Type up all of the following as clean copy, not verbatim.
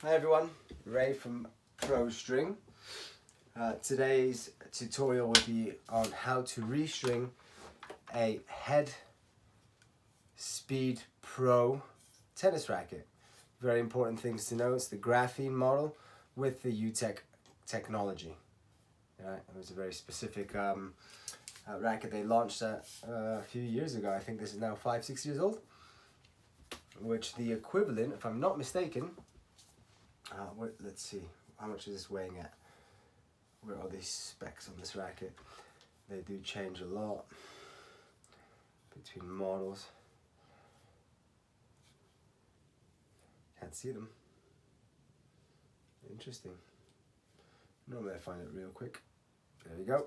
Hi everyone, Ray from Pro String. Today's tutorial will be on how to restring a Head Spped Pro tennis racket. Very important things to know. It's the Graphene model with the Youtek technology. It was a very specific racket they launched a few years ago. I think this is now 5-6 years old, which the equivalent, if I'm not mistaken, let's see, how much is this weighing at? Where are these specs on this racket? They do change a lot between models. Can't see them. Interesting. Normally I find it real quick. There we go.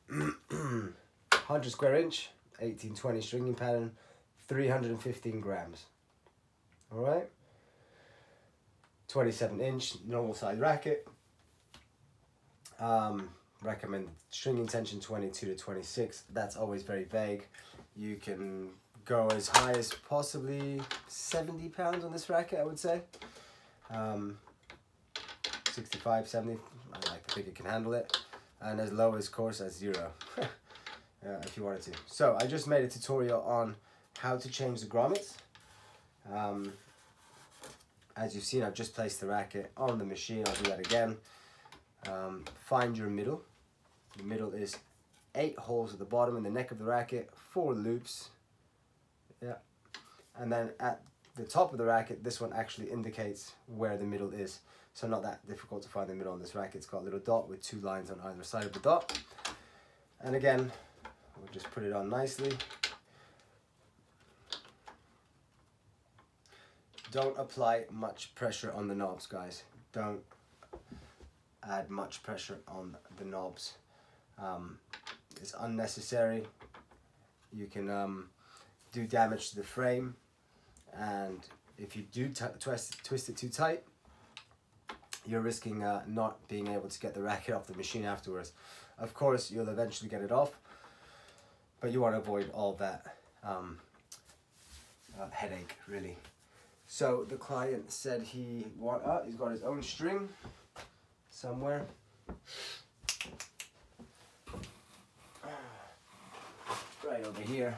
100 square inch, 1820 stringing pattern, 315 grams. Alright. 27 inch, normal size racket. Recommend stringing tension 22 to 26. That's always very vague. You can go as high as possibly 70 pounds on this racket, I would say. 65, 70, I like to think it can handle it. And as low as course as 0, if you wanted to. So I just made a tutorial on how to change the grommets. As you've seen, I've just placed the racket on the machine. I'll do that again. Find your middle. The middle is 8 holes at the bottom in the neck of the racket, 4 loops. Yeah. And then at the top of the racket, this one actually indicates where the middle is. So not that difficult to find the middle on this racket. It's got a little dot with 2 lines on either side of the dot. And again, we'll just put it on nicely. Don't apply much pressure on the knobs, guys. Don't add much pressure on the knobs. It's unnecessary. You can do damage to the frame, and if you do twist it too tight, you're risking not being able to get the racket off the machine afterwards. Of course, you'll eventually get it off, but you want to avoid all that headache, really. So the client said he's got his own string somewhere. Right over here.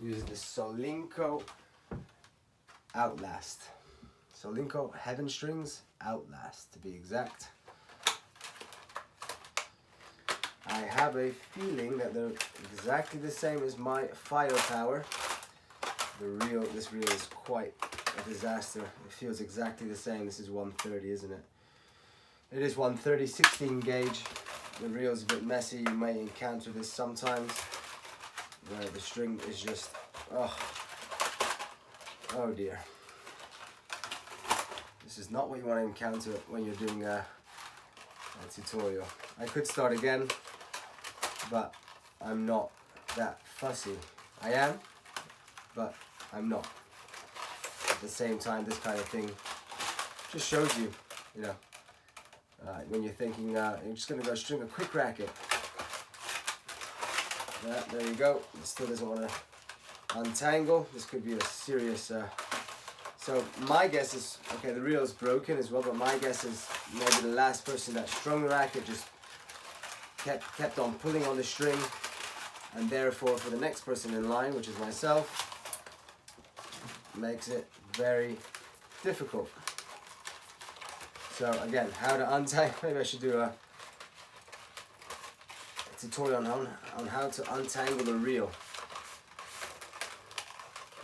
Use the Solinco Outlast. Solinco Heaven Strings Outlast, to be exact. I have a feeling that they're exactly the same as my Firepower. This reel is quite a disaster. It feels exactly the same. This is 130, isn't it? It is 130, 16 gauge. The reel is a bit messy. You may encounter this sometimes, where the string is just, oh dear. This is not what you want to encounter when you're doing a tutorial. I could start again, but I'm not that fussy. I am, but I'm not. At the same time, this kind of thing just shows you, when you're thinking, you're just going to go string a quick racket. There you go. It still doesn't want to untangle. This could be a serious... So my guess is, okay, the reel is broken as well, but my guess is maybe the last person that strung the racket just kept on pulling on the string, and therefore for the next person in line, which is myself, makes it very difficult. So again, how to untangle, maybe I should do a tutorial on how to untangle the reel.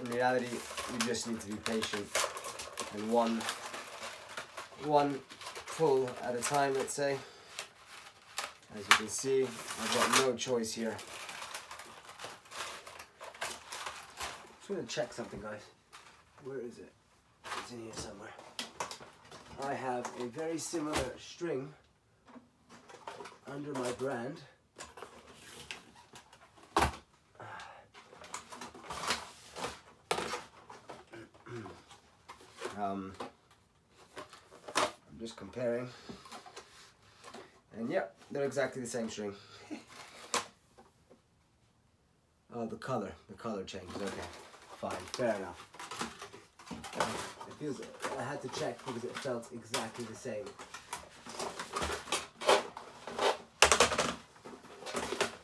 In reality, you just need to be patient and one pull at a time, let's say. As you can see, I've got no choice here. Just going to check something, guys. Where is it? It's in here somewhere. I have a very similar string under my brand. I'm just comparing, and yeah, they're exactly the same string. Oh, the color changes. Okay, fine, fair enough. If feels it. I had to check because it felt exactly the same.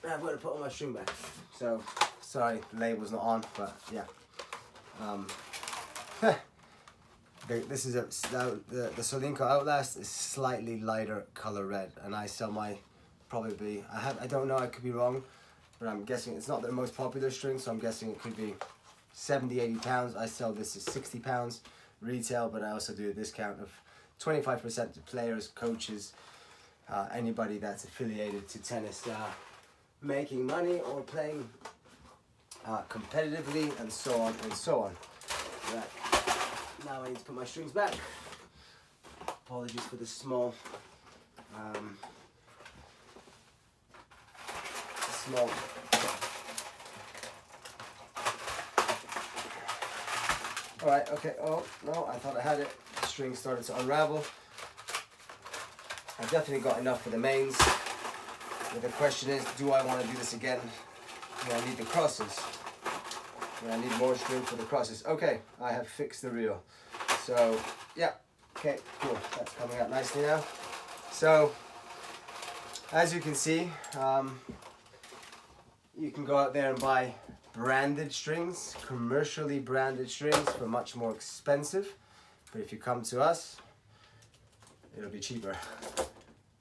I've got to put all my string back. So, sorry, the label's not on, but yeah. This is the Solinco Outlast is slightly lighter color red, and I sell my probably I don't know, I could be wrong, but I'm guessing it's not their most popular string, so I'm guessing it could be 70-80 pounds. I sell this as 60 pounds retail, but I also do a discount of 25% to players, coaches, anybody that's affiliated to tennis, making money or playing competitively, and so on and so on. Right. Now I need to put my strings back. Apologies for the small Alright, okay, oh no, I thought I had it. The string started to unravel. I've definitely got enough for the mains. But the question is, do I want to do this again? Do I need the crosses? Do I need more string for the crosses? Okay, I have fixed the reel. So, yeah, okay, cool. That's coming out nicely now. So, as you can see, you can go out there and buy branded strings, commercially branded strings for much more expensive. But if you come to us, it'll be cheaper.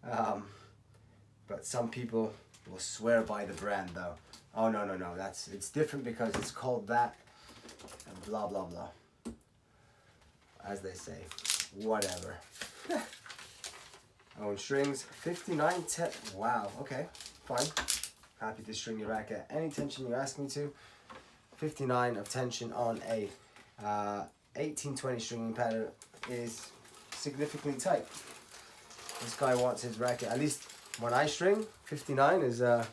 But some people will swear by the brand though. Oh no, it's different because it's called that and blah blah blah. As they say, whatever. Own strings, 59 wow, okay, fine. Happy to string your racket any tension you ask me to. 59 of tension on a 1820 stringing pattern is significantly tight. This guy wants his racket, at least when I string, 59 is a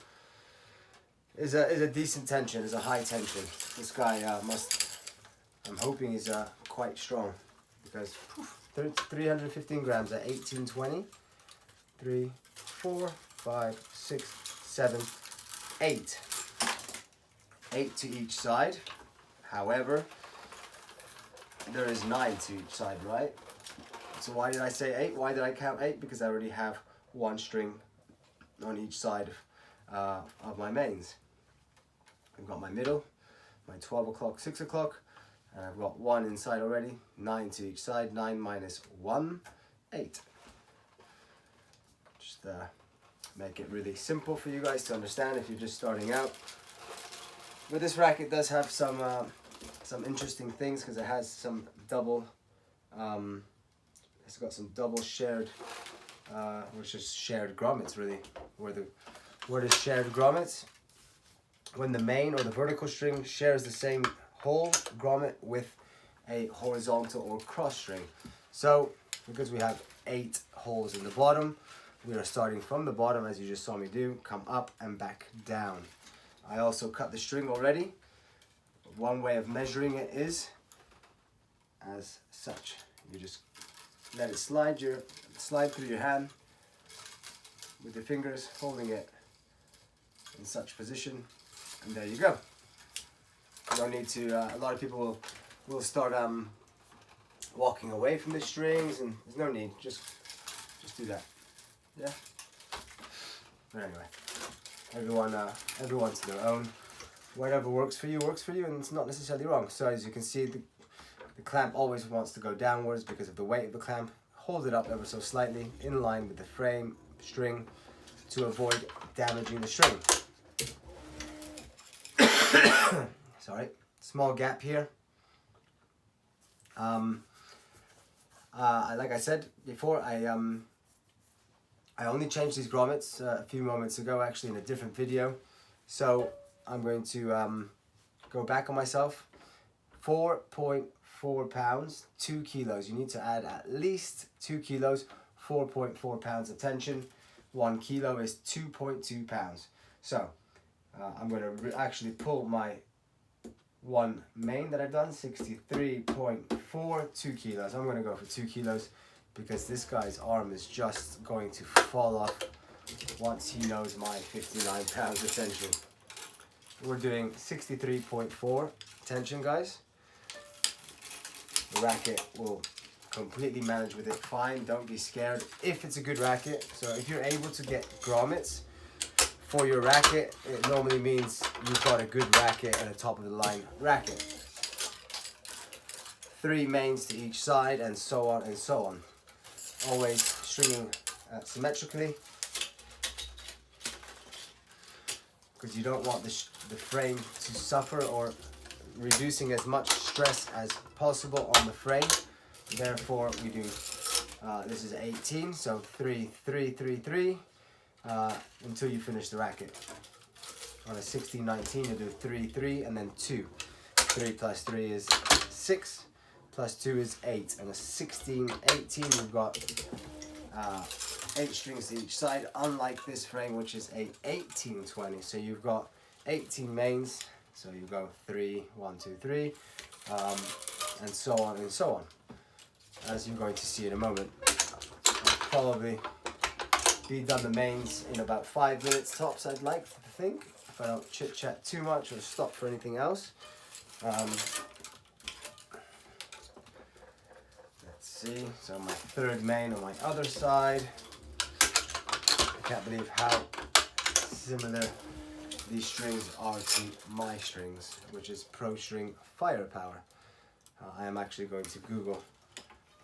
decent tension, is a high tension. This guy I'm hoping he's quite strong, because 315 grams at 1820. 3, 4, 5, 6, 7, 8. 8 to each side. However, there is 9 to each side, right? So why did I say 8? Why did I count 8? Because I already have one string on each side of my mains. I've got my middle, my 12 o'clock, 6 o'clock, and I've got one inside already. 9 to each side. 9 minus 1, 8. Just make it really simple for you guys to understand if you're just starting out. But this racket does have some interesting things, because it has some double, it's got some double shared, which is shared grommets really, where the shared grommets, when the main or the vertical string shares the same whole grommet with a horizontal or cross string. So because we have 8 holes in the bottom, we are starting from the bottom, as you just saw me do, come up and back down. I also cut the string already. One way of measuring it is as such. You just let it slide through your hand with your fingers, holding it in such position, and there you go. You don't need to, a lot of people will start walking away from the strings, and there's no need, just do that. Yeah. But anyway, everyone to their own. Whatever works for you, and it's not necessarily wrong. So as you can see, the clamp always wants to go downwards because of the weight of the clamp. Hold it up ever so slightly in line with the frame string to avoid damaging the string. Sorry, small gap here. Like I said before, I only changed these grommets a few moments ago, actually, in a different video. So I'm going to go back on myself. 4.4 pounds, 2 kilos. You need to add at least 2 kilos, 4.4 pounds of tension. 1 kilo is 2.2 pounds. So I'm going to actually pull my one main that I've done, 63.4, 2 kilos. I'm going to go for 2 kilos because this guy's arm is just going to fall off once he knows my 59 pounds of tension. We're doing 63.4 tension, guys. the racket will completely manage with it fine. Don't be scared if it's a good racket. So if you're able to get grommets for your racket, it normally means you've got a good racket and a top of the line racket. 3 mains to each side, and so on and so on. Always stringing symmetrically, because you don't want the frame to suffer, or reducing as much stress as possible on the frame. Therefore we do, this is 18, so 3, 3, 3, 3, until you finish the racket. On a 16, 19, you do 3, 3, and then 2. 3 plus 3 is 6, plus 2 is 8. And a 16, 18, you've got 8 strings to each side, unlike this frame, which is a 18, 20. So you've got 18 mains, so you go 3, 1, 2, 3, and so on and so on. As you're going to see in a moment. I'll probably be done the mains in about 5 minutes tops, I'd like to think, if I don't chit chat too much or stop for anything else. Let's see, so my 3rd main on my other side. I can't believe how similar these strings are to my strings, which is Pro String Firepower. I am actually going to Google.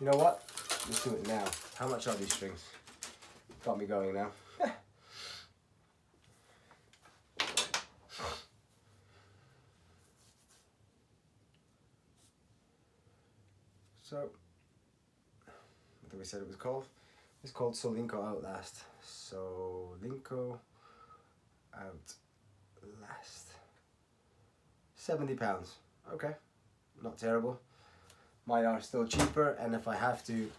You know what? Let's do it now. How much are these strings? Got me going now. So, what did we say it was called? It's called Solinco Outlast. Solinco Outlast. £70. Okay, not terrible. Mine are still cheaper, and if I have to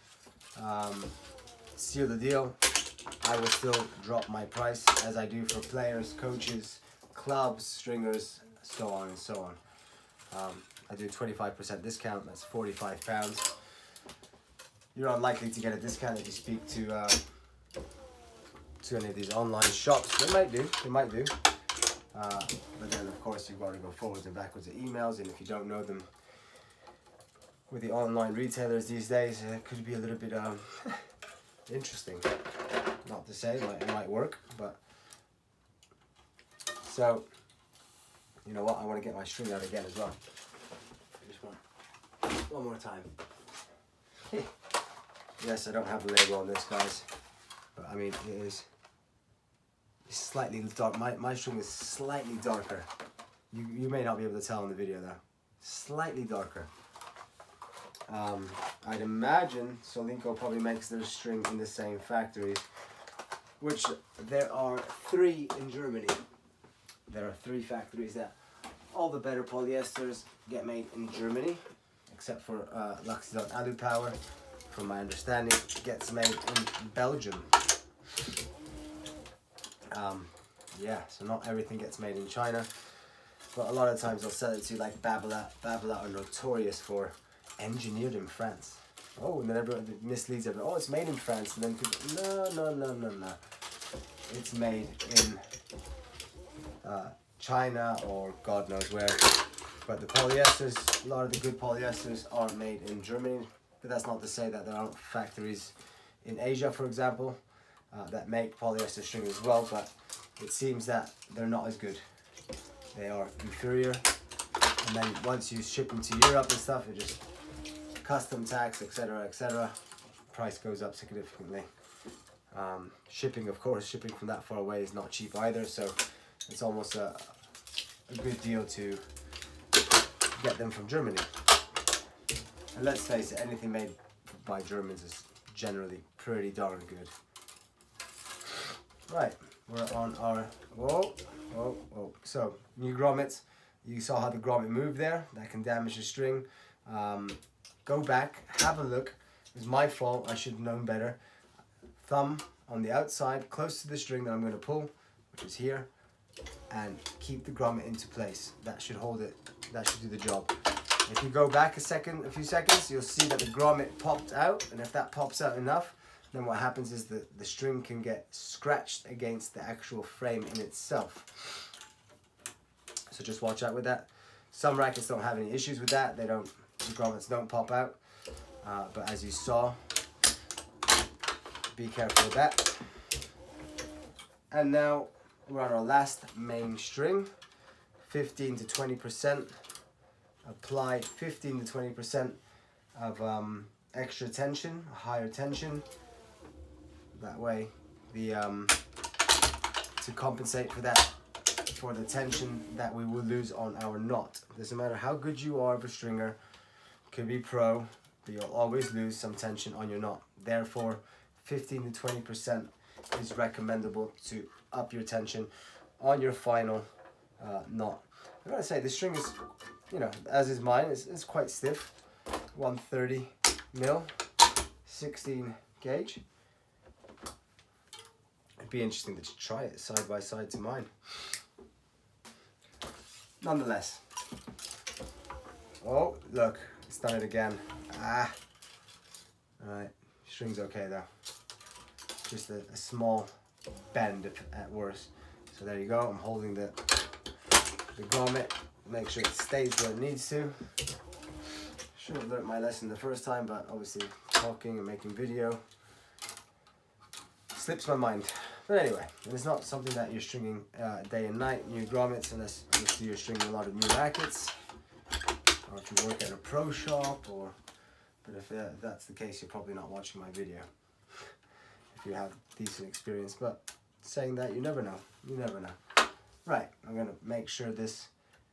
seal the deal, I will still drop my price, as I do for players, coaches, clubs, stringers, so on and so on. I do 25% discount, that's £45. You're unlikely to get a discount if you speak to any of these online shops. They might do, but then of course you've got to go forwards and backwards of emails, and if you don't know them, with the online retailers these days, it could be a little bit interesting. Not to say it might work, but so you know what? I want to get my string out again as well. I just want one more time. Yes, I don't have a label on this, guys, but I mean it's slightly dark. My string is slightly darker. You may not be able to tell in the video though. Slightly darker. I'd imagine Solinco probably makes their strings in the same factories, which there are 3 in Germany. There are 3 factories that all the better polyesters get made in Germany, except for L'Accident Alu Power, from my understanding, gets made in Belgium. Yeah, so not everything gets made in China, but a lot of times they'll sell it to you like Babolat. Babolat are notorious for engineered in France. Oh, and then everyone misleads everyone. Oh, it's made in France, and then people, no. It's made in China or God knows where. But the polyesters, a lot of the good polyesters are made in Germany. But that's not to say that there aren't factories in Asia, for example, that make polyester string as well. But it seems that they're not as good. They are inferior. And then once you ship them to Europe and stuff, it just custom tax, etc., etc. Price goes up significantly. Shipping, of course, shipping from that far away is not cheap either, so it's almost a good deal to get them from Germany. And let's face it, anything made by Germans is generally pretty darn good. Right, we're on our, whoa. So, new grommets. You saw how the grommet moved there. That can damage the string. Go back, have a look. It was my fault, I should have known better. Thumb on the outside, close to the string that I'm going to pull, which is here, and keep the grommet into place. That should hold it, that should do the job. If you go back a few seconds, you'll see that the grommet popped out, and if that pops out enough, then what happens is the string can get scratched against the actual frame in itself. So just watch out with that. Some rackets don't have any issues with that. The grommets don't pop out. but as you saw, be careful with that. And now we're on our last main string, 15 to 20%. Apply 15 to 20% of extra tension, higher tension. That way, to compensate for that, for the tension that we will lose on our knot. Doesn't matter how good you are of a stringer, could be pro, but you'll always lose some tension on your knot. Therefore, 15 to 20% is recommendable to up your tension on your final knot. I gotta say, this string is, you know, as is mine, it's quite stiff. 130 mil, 16 gauge. It'd be interesting to try it side by side to mine. Nonetheless. Oh, look, it's done it again. Ah. Alright, string's okay though. Just a small bend at worst. So there you go, I'm holding the grommet. Make sure it stays where it needs to. Should have learned my lesson the first time, but obviously talking and making video slips my mind. But anyway, and it's not something that you're stringing day and night, new grommets, unless you're stringing a lot of new rackets, or if you work at a pro shop, but if that's the case, you're probably not watching my video if you have decent experience. But saying that, you never know, you never know. Right, I'm gonna make sure this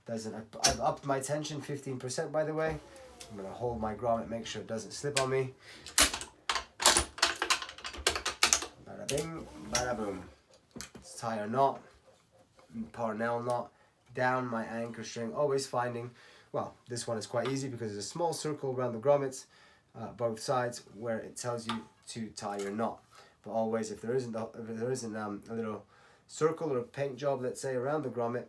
doesn't, I've upped my tension 15% by the way. I'm gonna hold my grommet, make sure it doesn't slip on me. Bada bing, bada boom. Let's tie our knot, Parnell knot, down my anchor string, always finding, well, this one is quite easy because there's a small circle around the grommets, both sides, where it tells you to tie your knot. But always, if there isn't a little circle or a paint job, let's say, around the grommet,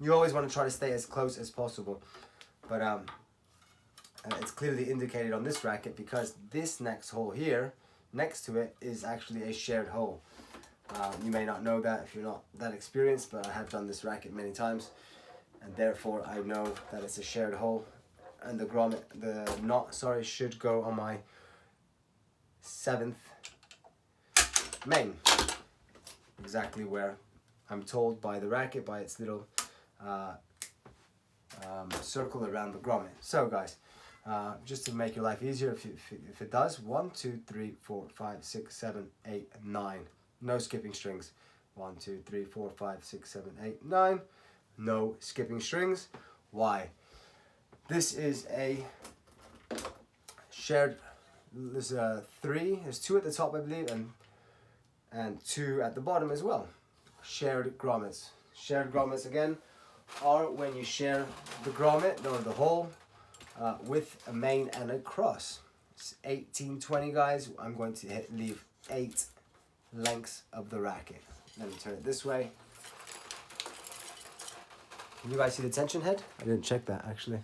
you always want to try to stay as close as possible. But it's clearly indicated on this racket because this next hole here, next to it, is actually a shared hole. You may not know that if you're not that experienced, but I have done this racket many times, and therefore I know that it's a shared hole. And the grommet, the knot, sorry, should go on my 7th main, exactly where I'm told by the racket, by its little circle around the grommet. So guys, just to make your life easier, if it does, 1, 2, 3, 4, 5, 6, 7, 8, 9. No skipping strings. 1, 2, 3, 4, 5, 6, 7, 8, 9. No skipping strings. Why? This is a shared, there's 3, there's 2 at the top I believe, and 2 at the bottom as well. Shared grommets. Shared grommets again are when you share the grommet or the hole with a main and a cross. It's 18, 20 guys. I'm going to leave 8 lengths of the racket. Let me turn it this way. Can you guys see the tension head? I didn't check that actually.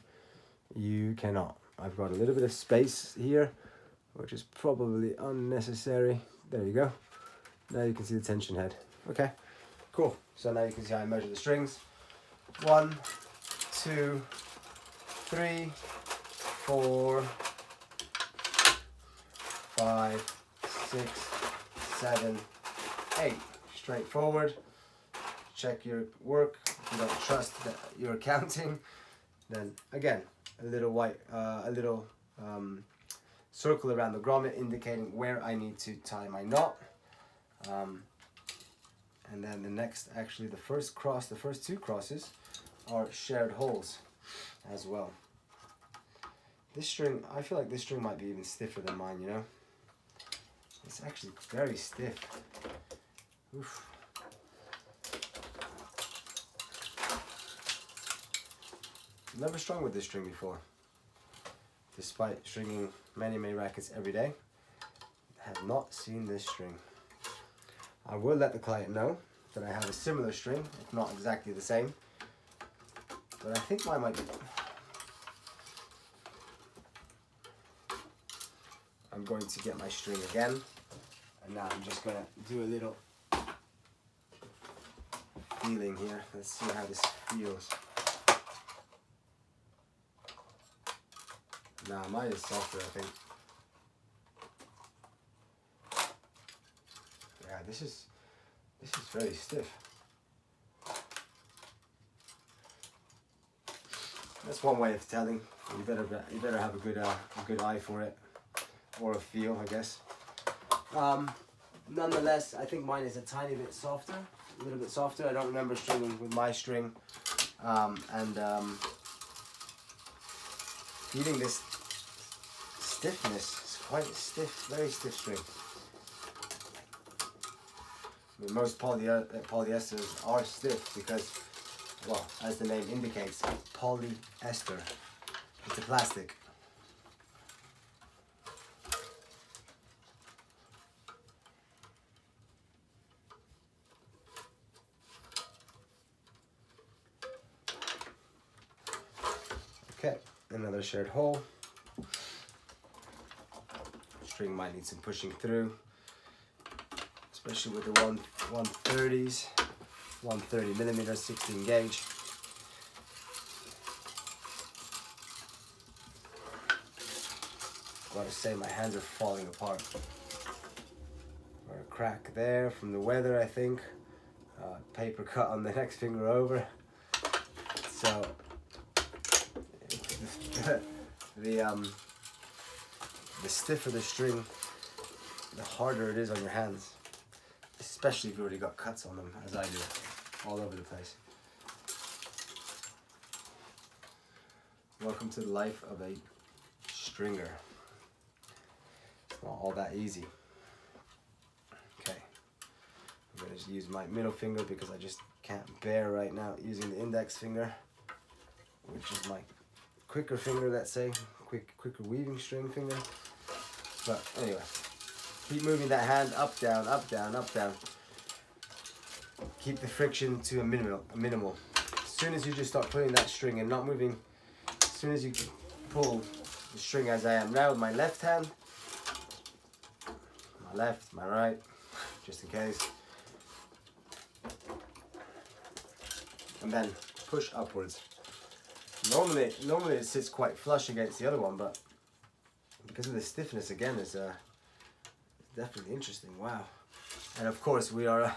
You cannot. I've got a little bit of space here, which is probably unnecessary. There you go. Now you can see the tension head. Okay, cool. So now you can see how I measure the strings. 1, 2, 3, 4, 5, 6, 7, 8. Straightforward. Check your work. If you don't trust that you're counting, then again, a little circle around the grommet indicating where I need to tie my knot. And then the next, actually the first cross, the first 2 crosses are shared holes as well. This string, I feel like this string might be even stiffer than mine, you know? It's actually very stiff. Oof. Never strung with this string before. Despite stringing many rackets every day, have not seen this string. I will let the client know that I have a similar string, if not exactly the same. But I think mine might be. I'm going to get my string again, and now I'm just going to do a little feeling here. Let's see how this feels. Nah, mine is softer, I think. Yeah, this is very stiff. That's one way of telling. You better have a good eye for it, or a feel, I guess. Nonetheless, I think mine is a tiny bit softer, a little bit softer. I don't remember stringing with my string, feeling this stiffness. It's quite stiff, very stiff string. I mean, most polyesters are stiff because, well, as the name indicates, polyester. It's a plastic. Okay, another shared hole. String might need some pushing through, especially with the 130s, 130mm 16 gauge. Gotta say, my hands are falling apart. Got a crack there from the weather, I think. Paper cut on the next finger over. So the stiffer the string, the harder it is on your hands. Especially if you've already got cuts on them, as I do, all over the place. Welcome to the life of a stringer. It's not all that easy. Okay, I'm gonna just use my middle finger because I just can't bear right now using the index finger, which is my quicker finger, let's say, quicker weaving string finger. But anyway, keep moving that hand up, down, up, down, up, down. Keep the friction to a minimal. As soon as you just start putting that string and not moving, as soon as you pull the string as I am now with my left hand, my left, my right, just in case, and then push upwards. Normally it sits quite flush against the other one, but because of the stiffness again, it's definitely interesting. Wow. And of course we are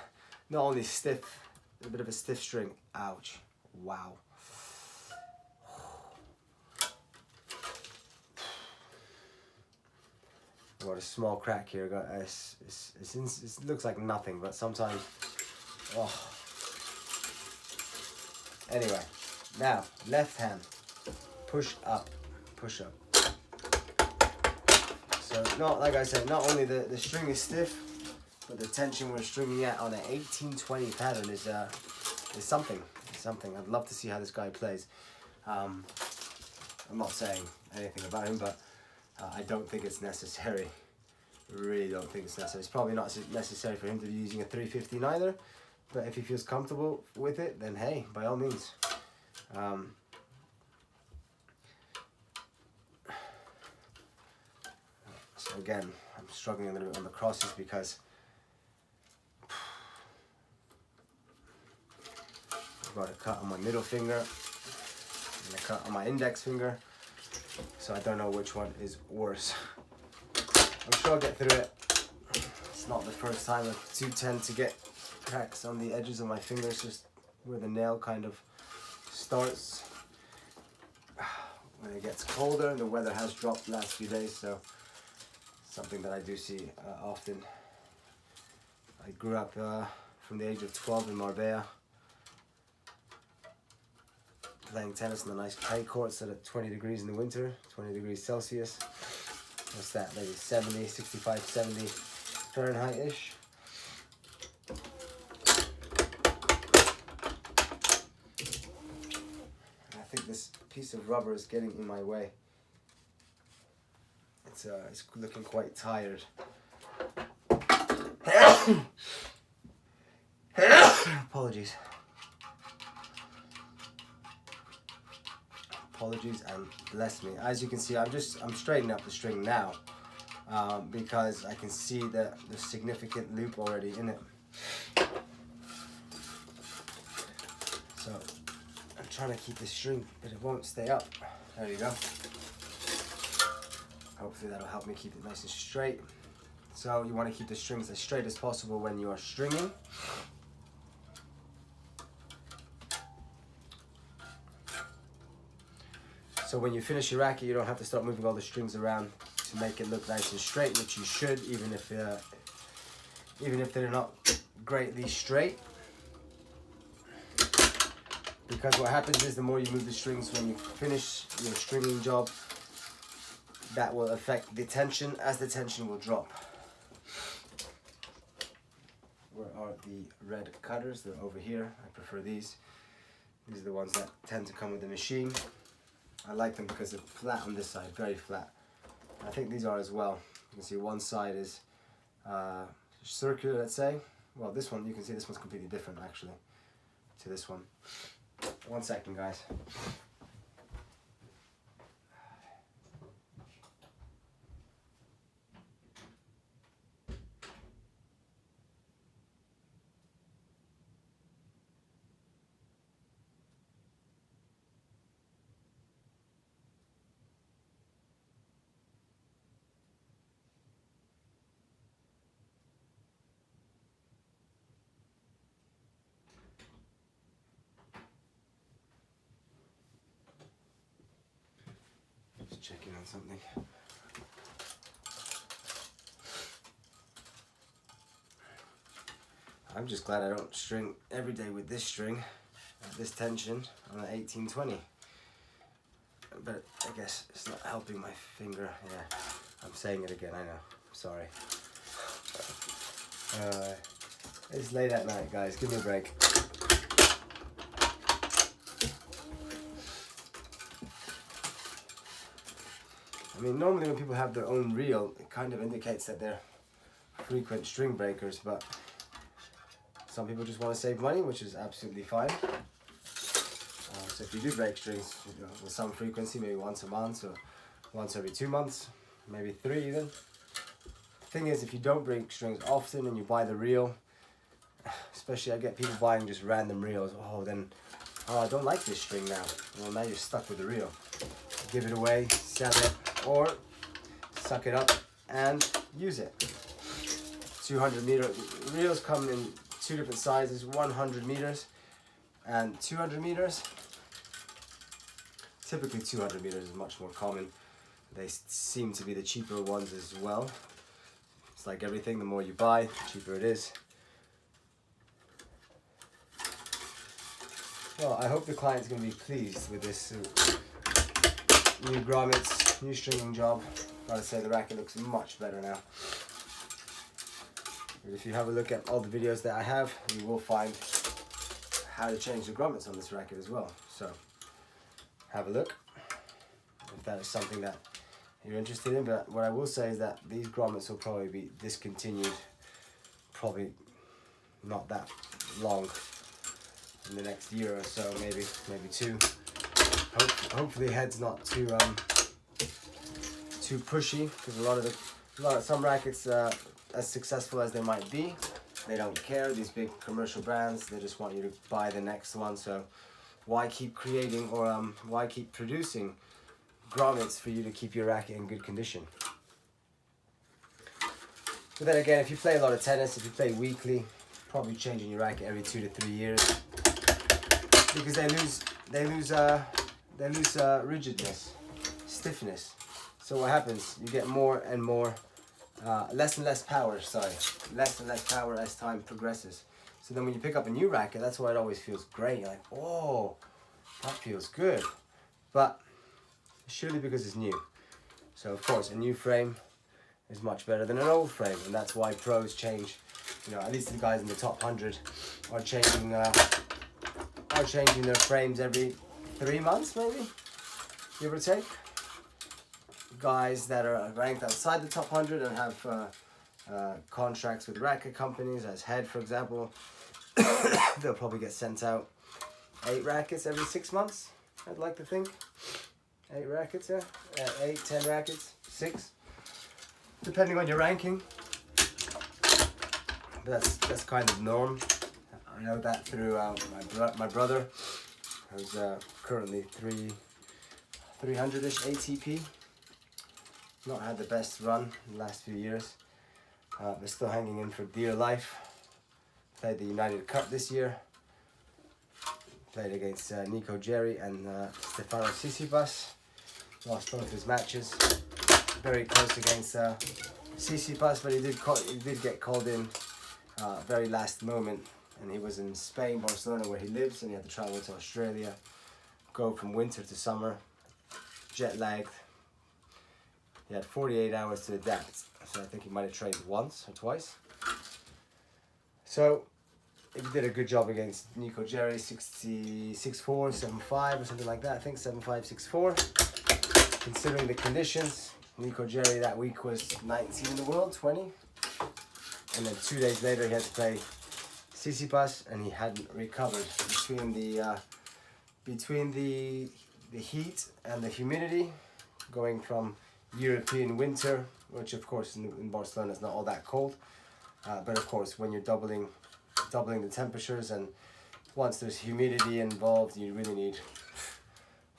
not only stiff, a bit of a stiff string. Ouch. Wow. I've got a small crack here. It looks like nothing, but sometimes, oh. Anyway, now left hand, push up, push up. So not, like I said, not only the string is stiff, but the tension we're stringing at on an 18-20 pattern is something. It's something. I'd love to see how this guy plays. I'm not saying anything about him, but I don't think it's necessary. Really don't think it's necessary. It's probably not necessary for him to be using a 350 either, but if he feels comfortable with it, then hey, by all means. So again, I'm struggling a little bit on the crosses because I've got a cut on my middle finger and a cut on my index finger, so I don't know which one is worse. I'm sure I'll get through it. It's not the first time. I do tend to get cracks on the edges of my fingers, just where the nail kind of starts. When it gets colder, and the weather has dropped the last few days, so something that I do see often. I grew up from the age of 12 in Marbella, playing tennis on the nice clay courts at 20 degrees in the winter, 20 degrees Celsius. What's that, maybe 70, 65, 70 Fahrenheit-ish. I think this piece of rubber is getting in my way. It's looking quite tired. Apologies. Apologies and bless me. As you can see, I'm straightening up the string now because I can see the significant loop already in it. So I'm trying to keep the string, but it won't stay up. There you go. hopefully that'll help me keep it nice and straight. So you want to keep the strings as straight as possible when you are stringing. So when you finish your racket, you don't have to start moving all the strings around to make it look nice and straight, which you should, even if they're not greatly straight. Because what happens is the more you move the strings when you finish your stringing job, that will affect the tension, as the tension will drop. Where are the red cutters? They're over here. I prefer these. These are the ones that tend to come with the machine. I like them because they're flat on this side, very flat. I think these are as well. You can see one side is circular, let's say. Well, this one, you can see this one's completely different actually to this one. 1 second, guys. Just checking on something. I'm just glad I don't string every day with this string at this tension on an 1820. But I guess it's not helping my finger. Yeah, I'm saying it again, I know. Sorry. It's late at night, guys. Give me a break. I mean, normally when people have their own reel, it kind of indicates that they're frequent string breakers, but some people just want to save money, which is absolutely fine. So if you do break strings, you know, with some frequency, maybe once a month or once every 2 months, maybe 3 even. The thing is, if you don't break strings often and you buy the reel, especially I get people buying just random reels, oh, I don't like this string now. Well, now you're stuck with the reel. Give it away, sell it, or suck it up and use it. 200 meter reels come in 2 different sizes, 100 meters and 200 meters. Typically 200 meters is much more common. They seem to be the cheaper ones as well. It's like everything, the more you buy, the cheaper it is. Well, I hope the client's going to be pleased with this new grommets, new stringing job. Gotta say, the racket looks much better now. But if you have a look at all the videos that I have, you will find how to change the grommets on this racket as well. So have a look if that is something that you're interested in. But what I will say is that these grommets will probably be discontinued, probably not that long, in the next year or so, maybe 2. Hopefully Head's not too pushy, because some rackets, as successful as they might be, they don't care. These big commercial brands, they just want you to buy the next one. So why keep creating or why keep producing grommets for you to keep your racket in good condition? But then again, if you play a lot of tennis, if you play weekly, probably changing your racket every 2 to 3 years, because they lose rigidness, stiffness. So what happens? You get more and more, less and less power as time progresses. So then when you pick up a new racket, that's why it always feels great. You're like, oh, that feels good. But surely because it's new. So of course, a new frame is much better than an old frame, and that's why pros change. You know, at least the guys in the top 100 are changing their frames every 3 months, maybe, give or take. Guys that are ranked outside the top 100 and have contracts with racket companies, as Head, for example, they'll probably get sent out 8 rackets every 6 months, I'd like to think. 8 rackets, yeah? 8, 10 rackets, 6, depending on your ranking. But that's kind of norm. I know that through my brother, who's currently 300-ish ATP. not had the best run in the last few years. They're still hanging in for dear life. Played the United Cup this year. Played against Nico Jerry and Stefano Tsitsipas. Lost both his matches. Very close against Tsitsipas, but he did get called in very last moment. And he was in Spain, Barcelona, where he lives, and he had to travel to Australia, go from winter to summer, jet lagged. He had 48 hours to adapt, so I think he might have trained once or twice. So he did a good job against Nico Jerry, 6-4, 7-5 or something like that. I think 7-5, 6-4. Considering the conditions, Nico Jerry that week was 19 in the world, 20. And then 2 days later he had to play Tsitsipas, and he hadn't recovered between the heat and the humidity, going from European winter, which of course in Barcelona is not all that cold, but of course when you're doubling the temperatures, and once there's humidity involved, you really need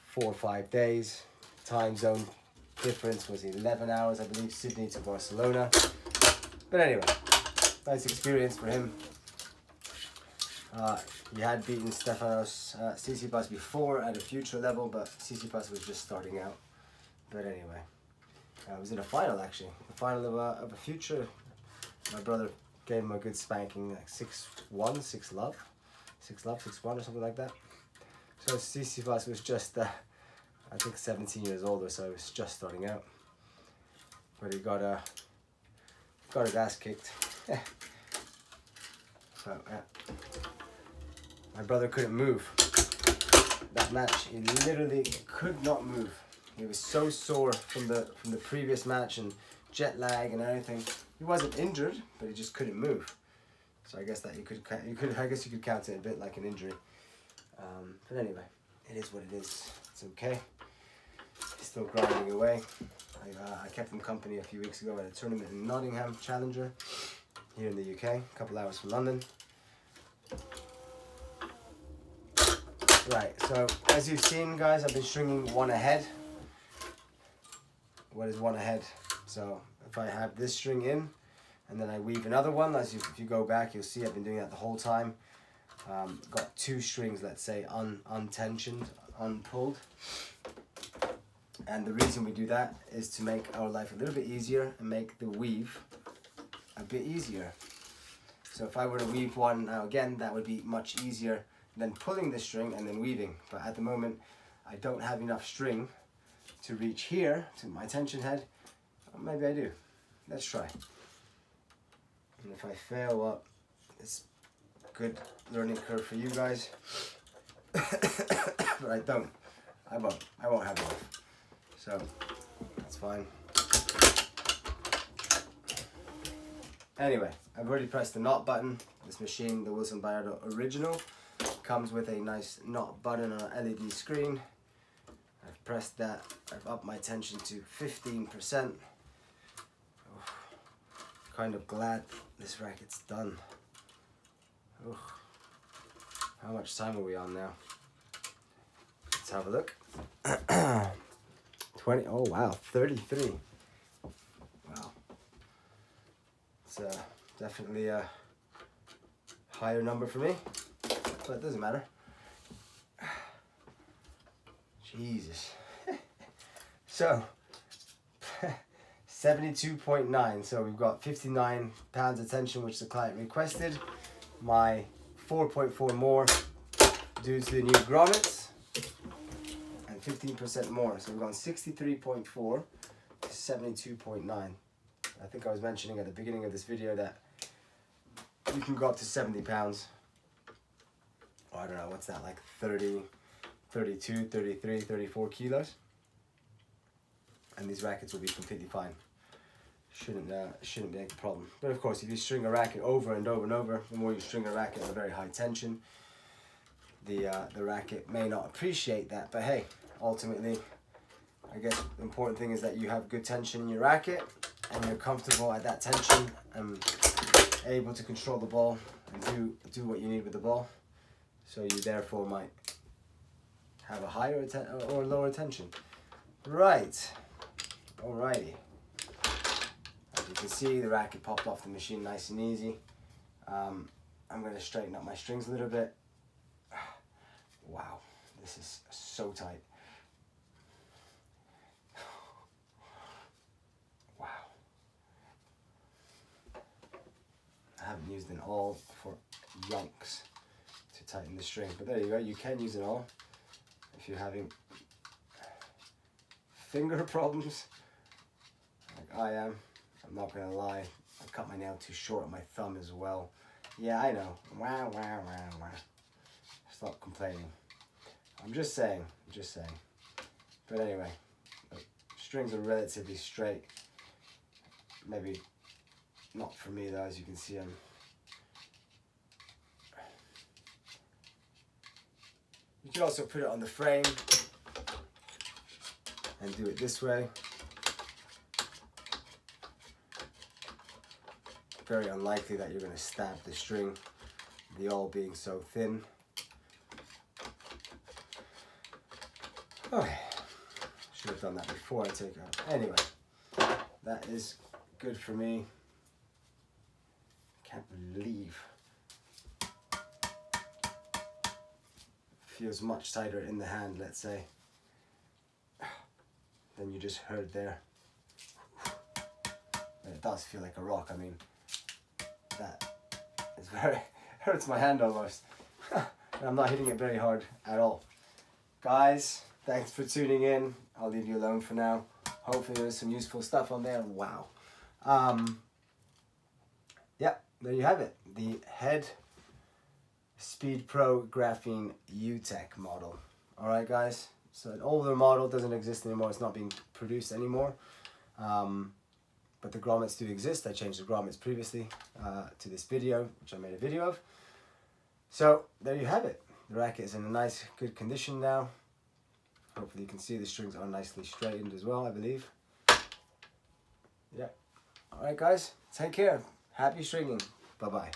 4 or 5 days. Time zone difference was 11 hours, I believe, Sydney to Barcelona. But anyway, nice experience for him. He had beaten Stefanos Tsitsipas before at a future level, but Tsitsipas was just starting out. But anyway, it was in a final actually, the final of a future. My brother gave him a good spanking, like 6-1, 6-love, 6-1 or something like that. So Tsitsipas was just, I think 17 years older, so he was just starting out. But he got his ass kicked. So yeah. My brother couldn't move. That match, he literally could not move. He was so sore from the previous match and jet lag and everything. He wasn't injured, but he just couldn't move. So I guess that you could count it a bit like an injury. But anyway, it is what it is. It's okay. He's still grinding away. I kept him company a few weeks ago at a tournament in Nottingham, Challenger, here in the UK, a couple hours from London. Right, so as you've seen, guys, I've been stringing one ahead. What is one ahead? So if I have this string in and then I weave another one, if you go back, you'll see I've been doing that the whole time. Got 2 strings, let's say, untensioned, unpulled. And the reason we do that is to make our life a little bit easier and make the weave a bit easier. So if I were to weave one now again, that would be much easier than pulling the string and then weaving. But at the moment, I don't have enough string to reach here to my tension head. Or maybe I do. Let's try. And if I fail, well, it's a good learning curve for you guys. But I don't. I won't have enough. So that's fine. Anyway, I've already pressed the knot button. This machine, the Wilson Bayardo Original, comes with a nice knot button on an LED screen. I've pressed that. I've upped my tension to 15%. Oh, kind of glad this racket's done. Oh, how much time are we on now? Let's have a look. 20. Oh wow, 33. Wow. It's definitely a higher number for me, but it doesn't matter. Jesus. So 72.9. So we've got 59 pounds of tension, which the client requested. My 4.4 more due to the new grommets, and 15% more. So we've gone 63.4 to 72.9. I think I was mentioning at the beginning of this video that you can go up to 70 pounds. Oh, I don't know, what's that, like 30, 32, 33, 34 kilos. And these rackets will be completely fine. Shouldn't be a problem. But of course, if you string a racket over and over and over, the more you string a racket at a very high tension, the racket may not appreciate that. But hey, ultimately, I guess the important thing is that you have good tension in your racket and you're comfortable at that tension and able to control the ball and do what you need with the ball. So you therefore might have a higher or lower tension. Right. Alrighty. You can see the racket popped off the machine nice and easy. I'm going to straighten up my strings a little bit. Wow, this is so tight. Wow. I haven't used an awl for yonks to tighten the string, but there you go. You can use an awl if you're having finger problems like I am. I'm not gonna lie, I cut my nail too short on my thumb as well. Yeah, I know. Wow, wow, wow, wow. Stop complaining. I'm just saying. But anyway, the strings are relatively straight. Maybe not for me though, as you can see. You can also put it on the frame and do it this way. Very unlikely that you're going to stab the string, the awl being so thin. Okay, should have done that before I take it out. Anyway, that is good for me. Can't believe. Feels much tighter in the hand, let's say, than you just heard there. And it does feel like a rock. I mean, that is very, hurts my hand almost. And I'm not hitting it very hard at all. Guys, thanks for tuning in. I'll leave you alone for now. Hopefully there's some useful stuff on there. Wow. Yeah, there you have it. The Head Spped Pro Graphene Youtek model. Alright guys, so an older model doesn't exist anymore. It's not being produced anymore. But the grommets do exist. I changed the grommets previously to this video, which I made a video of. So there you have it. The racket is in a nice, good condition now. Hopefully you can see the strings are nicely straightened as well, I believe. Yeah. Alright guys, take care. Happy stringing. Bye-bye.